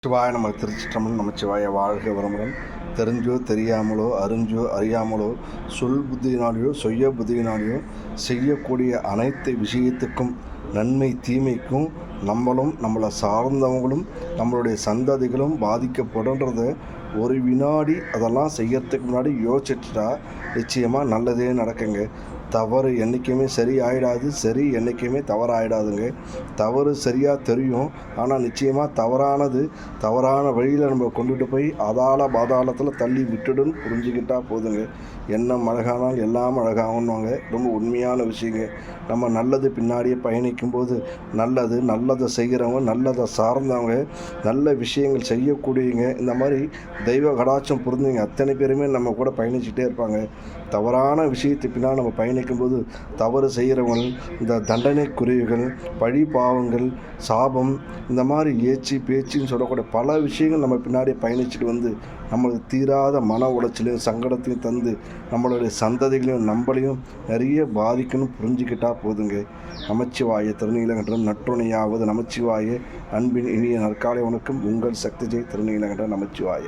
சிவாய நம்ம திருச்சிற்றம்பலம் நமச்சிவாய வாழ்க வளமுடன். தெரிஞ்சோ தெரியாமலோ அறிஞ்சோ அறியாமலோ சொல் புத்தியினாலேயோ சுய புத்தியினாலேயோ செய்யக்கூடிய அனைத்து விஷயத்துக்கும் நன்மை தீமைக்கும் நம்மளும் நம்மளை சார்ந்தவங்களும் நம்மளுடைய சந்ததிகளும் பாதிக்கப்படுன்றத ஒரு வினாடி அதெல்லாம் செய்யறதுக்கு முன்னாடி யோசிச்சுட்டா நிச்சயமாக நல்லதே நடக்குங்க. தவறு என்றைக்குமே சரி ஆகிடாது, சரி என்றைக்குமே தவறாயிடாதுங்க. தவறு சரியாக தெரியும், ஆனால் நிச்சயமாக தவறான வழியில் நம்ம கொண்டுட்டு போய் பாதாளத்தில் தள்ளி விட்டுடுன்னு புரிஞ்சுக்கிட்டால் போதுங்க. எண்ணம் அழகானால் எல்லாம் அழகாகுன்னுவாங்க. ரொம்ப உண்மையான விஷயங்க. நம்ம நல்லது பின்னாடியே பயணிக்கும்போது நல்லதை செய்கிறவங்க, நல்லதை சார்ந்தவங்க, நல்ல விஷயங்கள் செய்யக்கூடியவங்க, இந்த மாதிரி தெய்வ கடாட்சம் புரிஞ்சுங்க அத்தனை பேருமே நம்ம கூட பயணிச்சுட்டே இருப்பாங்க. தவறான விஷயத்துக்கு பின்னால் நம்ம பயணிக்கும்போது தவறு செய்கிறவங்க, இந்த தண்டனைக்குரியவர்கள், பழி பாவங்கள், சாபம், இந்த மாதிரி ஏச்சு பேச்சுன்னு சொல்லக்கூடிய பல விஷயங்கள் நம்ம பின்னாடி பயணிச்சுட்டு வந்து நம்மளுக்கு தீராத மன உளைச்சலையும் சங்கடத்தையும் தந்து நம்மளுடைய சந்ததிகளையும் நம்மளையும் நிறைய பாதிக்கணும் புரிஞ்சுக்கிட்டா போதுங்க. நமச்சிவாய திருநீலகண்டம் நற்றுணையாவது நமச்சிவாய. அன்பின் இனிய நற்காலை வணக்கம். உங்கள் சக்தி ஜெய் திருநீலகண்டம் நமச்சிவாய.